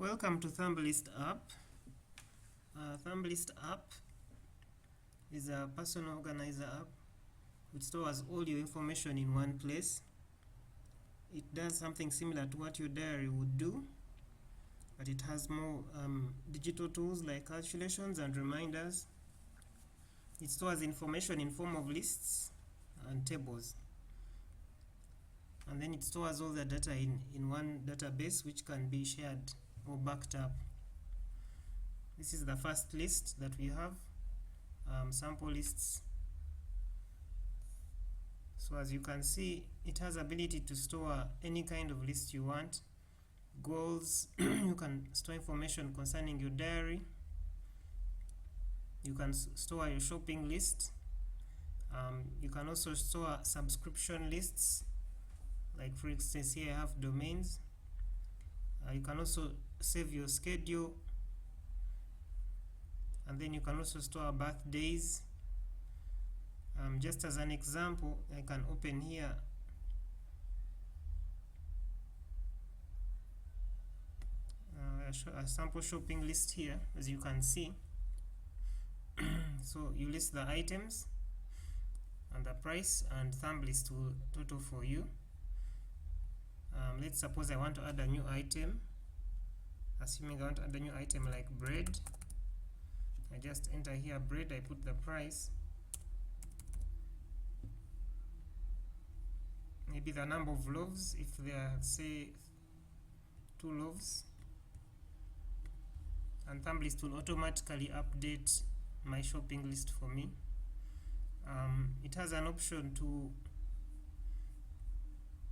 Welcome to Thumblist App. Thumblist App is a personal organizer app which stores all your information in one place. It does something similar to what your diary would do, but it has more digital tools like calculations and reminders. It stores information in form of lists and tables. And then it stores all the data in one database which can be shared or backed up. This is the first list that we have, sample lists. So as you can see, it has ability to store any kind of list you want. Goals, you can store information concerning your diary. You can store your shopping list. You can also store subscription lists. Like for instance, here I have domains. You can also save your schedule, and then you can also store birthdays. Just as an example, I can open here a sample shopping list here, as you can see. So you list the items and the price, and Thumblist will total for you. Let's suppose I want to add a new item. Assuming I want to add a new item like bread, I just enter here bread, I put the price, maybe the number of loaves, if there are say 2 loaves, and Thumblist will automatically update my shopping list for me. It has an option to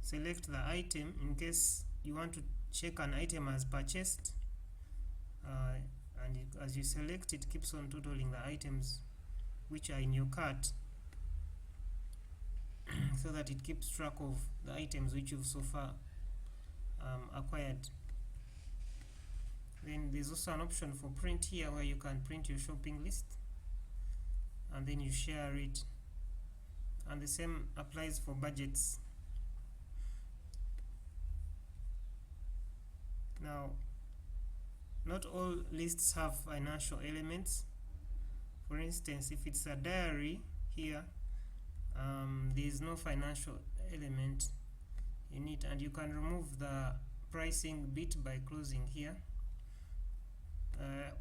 select the item in case you want to check an item as purchased, and as you select, it keeps on totaling the items which are in your cart so that it keeps track of the items which you've so far acquired. Then there's also an option for print here, where you can print your shopping list and then you share it, and the same applies for budgets. Now, not all lists have financial elements. For instance, if it's a diary here, there is no financial element in it, and you can remove the pricing bit by closing here.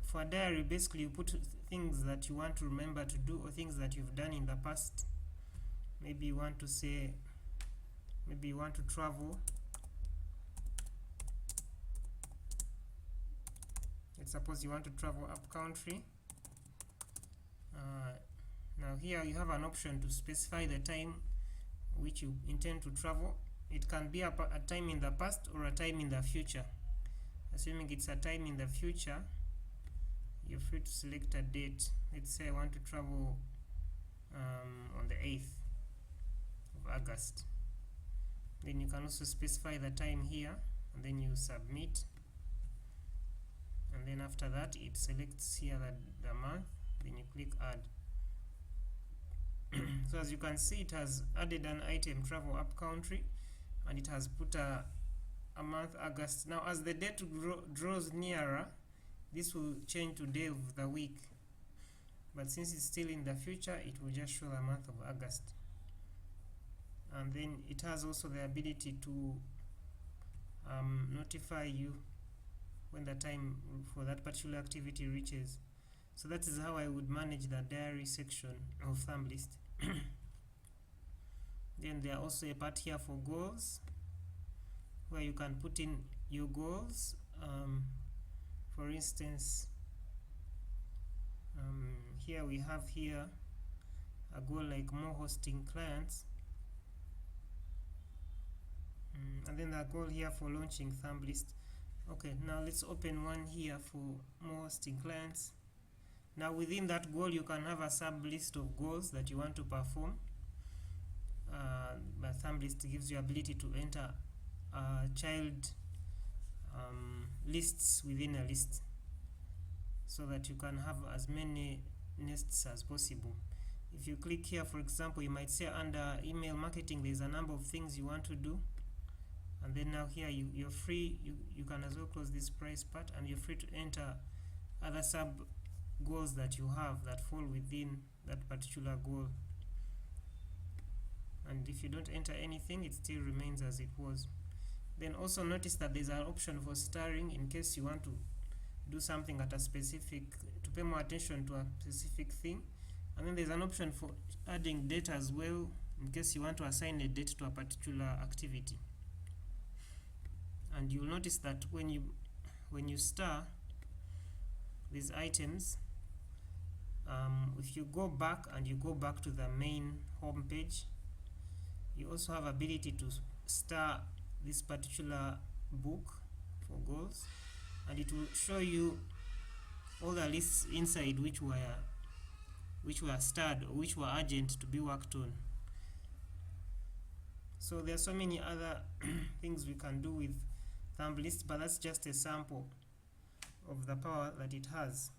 For a diary, basically you put things that you want to remember to do, or things that you've done in the past. Maybe you want to say, maybe you want to travel. Let's suppose you want to travel up country. Now here you have an option to specify the time which you intend to travel. It can be a time in the past or a time in the future. Assuming it's a time in the future, you're free to select a date. Let's say I want to travel on the 8th of August. Then you can also specify the time here, and then you submit. And then after that, it selects here the month, then you click add. So as you can see, it has added an item, travel up country, and it has put a month, August. Now as the date draws nearer, this will change to day of the week, but since it's still in the future, it will just show the month of August. And then it has also the ability to notify you when the time for that particular activity reaches. So that is how I would manage the diary section of Thumblist. Then there are also a part here for goals, where you can put in your goals. For instance, here we have here a goal like more hosting clients, and then the goal here for launching Thumblist. Okay, now let's open one here for more hosting clients. Now within that goal, you can have a sub list of goals that you want to perform. But Thumblist gives you ability to enter child lists within a list, so that you can have as many nests as possible. If you click here, for example, you might say under email marketing, there's a number of things you want to do. And then now here you're free, you can as well close this price part, and you're free to enter other sub goals that you have that fall within that particular goal. And if you don't enter anything, it still remains as it was. Then also notice that there's an option for starring in case you want to do something at a specific, to pay more attention to a specific thing. And then there's an option for adding date as well, in case you want to assign a date to a particular activity. And you'll notice that when you star these items, if you go back and you go back to the main home page, you also have ability to star this particular book for goals, and it will show you all the lists inside which were starred or which were urgent to be worked on. So there are so many other things we can do with Thumblist, but that's just a sample of the power that it has.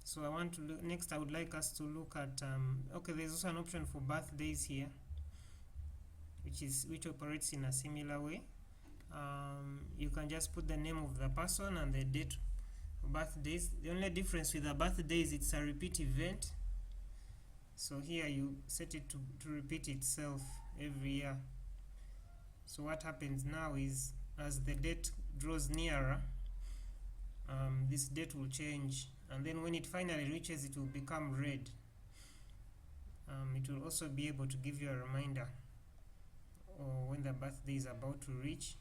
So I want to look next. I would like us to look at okay, there's also an option for birthdays here, which operates in a similar way. You can just put the name of the person and the date of birthdays. The only difference with the birthdays, it's a repeat event. So here you set it to repeat itself every year. So what happens now is, as the date draws nearer, this date will change, and then when it finally reaches, it will become red. It will also be able to give you a reminder or when the birthday is about to reach.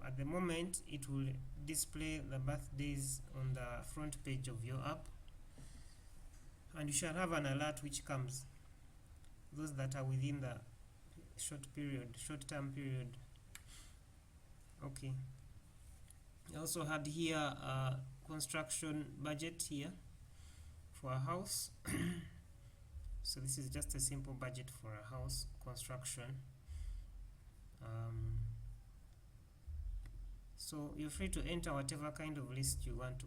At the moment, it will display the birthdays on the front page of your app, and you shall have an alert which comes, those that are within the short-term period. Okay. I also had here a construction budget here for a house. So this is just a simple budget for a house construction. So you're free to enter whatever kind of list you want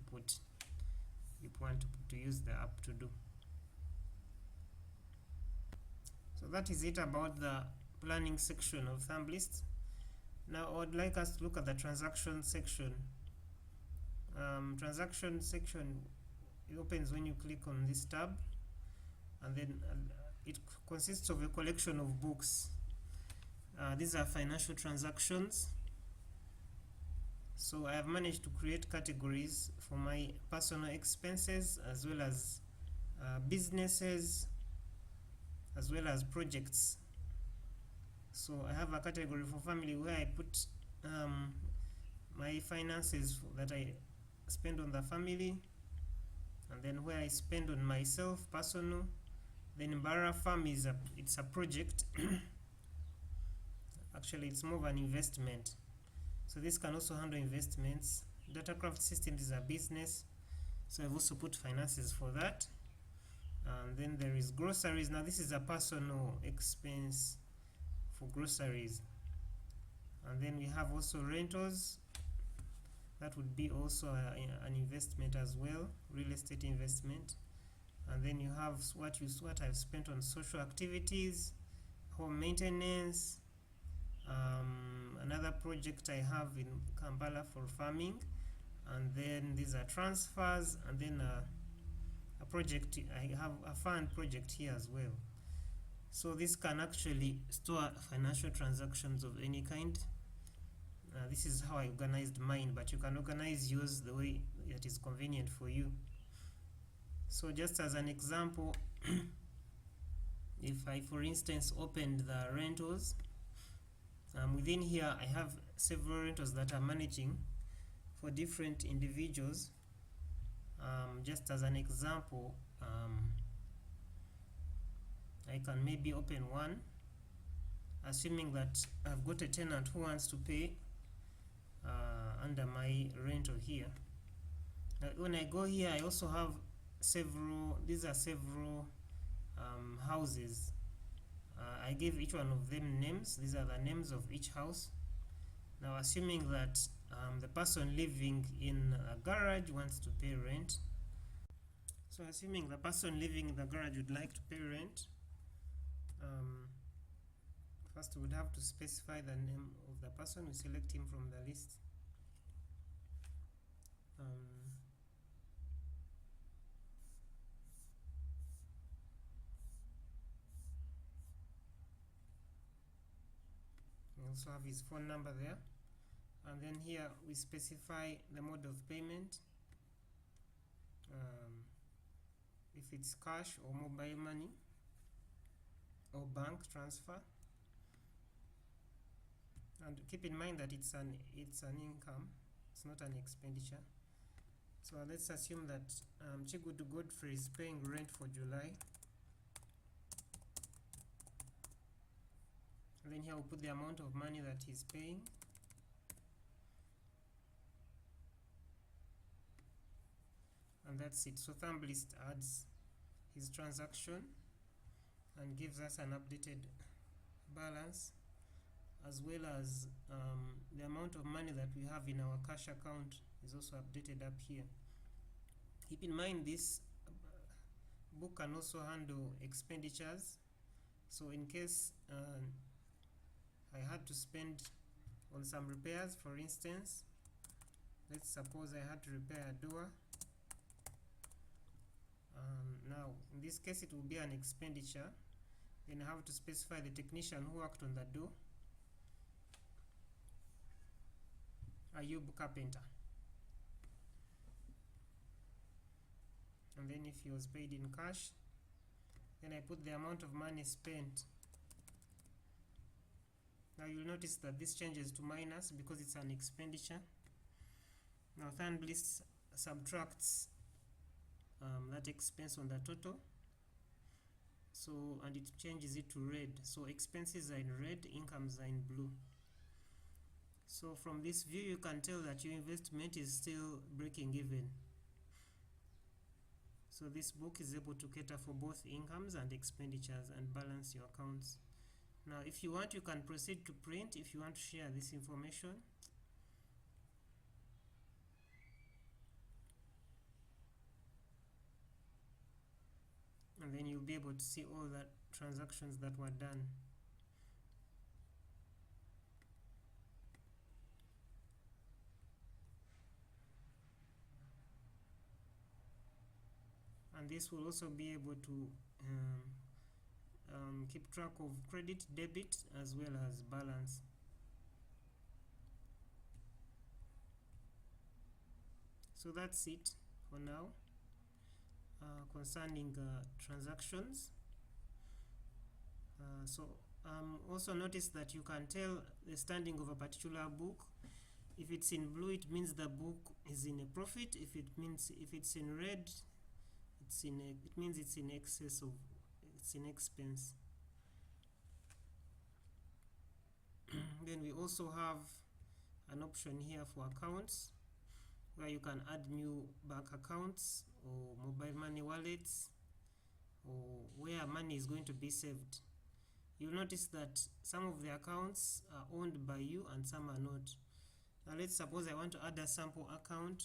to use the app to do. So that is it about the planning section of Thumblist. Now I would like us to look at the transaction section. Transaction section, it opens when you click on this tab, and then it consists of a collection of books. These are financial transactions. So I have managed to create categories for my personal expenses, as well as businesses, as well as projects. So I have a category for family where I put my finances that I spend on the family, and then where I spend on myself, personal. Then Barra Farm it's a project. Actually, it's more of an investment. So this can also handle investments. Datacraft Systems is a business, so I've also put finances for that. And then there is groceries. Now this is a personal expense for groceries. And then we have also rentals. That would be also an investment as well, real estate investment. And then you have what I've spent on social activities, home maintenance, another project I have in Kampala for farming, and then these are transfers, and then a project, I have a fund project here as well. So this can actually store financial transactions of any kind. This is how I organized mine, but you can organize yours the way that is convenient for you. So just as an example, if I, for instance, opened the rentals, within here I have several rentals that I'm managing for different individuals. Just as an example, I can maybe open one, assuming that I've got a tenant who wants to pay under my rental here. Now, when I go here, I also have these are several houses. I gave each one of them names. These are the names of each house. Now, assuming that the person living in a garage wants to pay rent. So assuming the person living in the garage would like to pay rent, First we would have to specify the name of the person. We select him from the list. We also have his phone number there, and then here we specify the mode of payment, if it's cash or mobile money or bank transfer, and keep in mind that it's an income, it's not an expenditure. So let's assume that Chigudu Godfrey is paying rent for July. And then here we'll put the amount of money that he's paying. And that's it. So Thumblist adds his transaction and gives us an updated balance, as well as the amount of money that we have in our cash account is also updated up here. Keep in mind this book can also handle expenditures. So in case I had to spend on some repairs, for instance, let's suppose I had to repair a door. Now in this case it will be an expenditure. Then I have to specify the technician who worked on the door, Ayub Carpenter. And then if he was paid in cash, then I put the amount of money spent. Now you'll notice that this changes to minus because it's an expenditure. Now Thumblist subtracts that expense on the total, so, and it changes it to red. So expenses are in red, incomes are in blue. So from this view you can tell that your investment is still breaking even. So this book is able to cater for both incomes and expenditures and balance your accounts. Now if you want, you can proceed to print if you want to share this information. And then you'll be able to see all the transactions that were done. And this will also be able to keep track of credit, debit, as well as balance. So that's it for now concerning transactions. Also notice that you can tell the standing of a particular book. If it's in blue, it means the book is in a profit. If it's in red, it means it's in excess of, it's in expense. Then we also have an option here for accounts, where you can add new bank accounts or mobile money wallets, or where money is going to be saved. You'll notice that some of the accounts are owned by you and some are not. Now let's suppose I want to add a sample account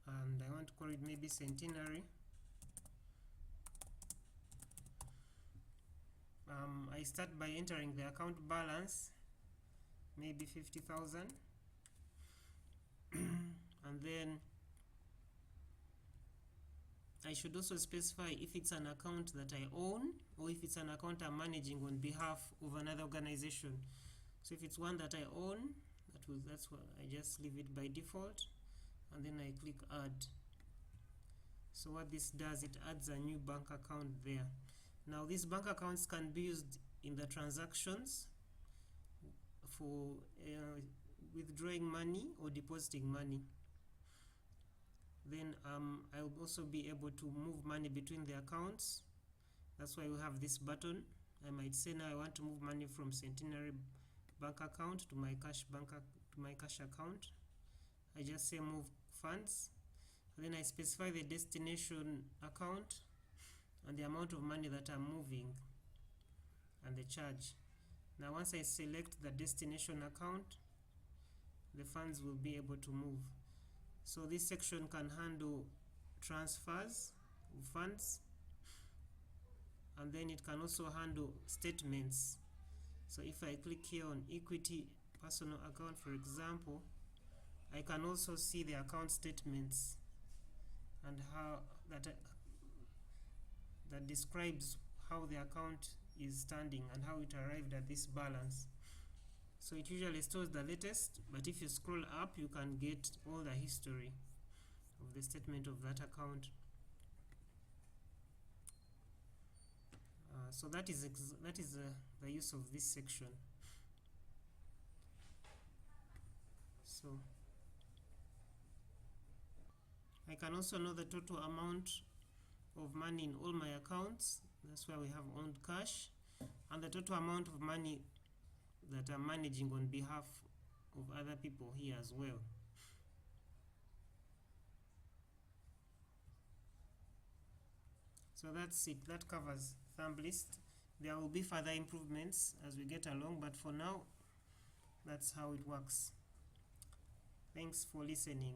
and I want to call it maybe Centenary. I start by entering the account balance, maybe 50,000, and then I should also specify if it's an account that I own or if it's an account I'm managing on behalf of another organization. So if it's one that I own, that's what I just leave it by default, and then I click add. So what this does, it adds a new bank account there. Now these bank accounts can be used in the transactions for withdrawing money or depositing money. Then I'll also be able to move money between the accounts. That's why we have this button. I might say now I want to move money from Centenary bank account to my cash account. I just say move funds, and then I specify the destination account and the amount of money that I'm moving and the charge. Now once I select the destination account, the funds will be able to move. So this section can handle transfers of funds, and then it can also handle statements. So if I click here on equity personal account, for example, I can also see the account statements and how that describes how the account is standing and how it arrived at this balance. So it usually stores the latest, but if you scroll up, you can get all the history of the statement of that account. So that is the use of this section. So I can also know the total amount of money in all my accounts. That's why we have owned cash, and the total amount of money that I'm managing on behalf of other people here as well. So that's it. That covers Thumblist. There will be further improvements as we get along, but for now, that's how it works. Thanks for listening.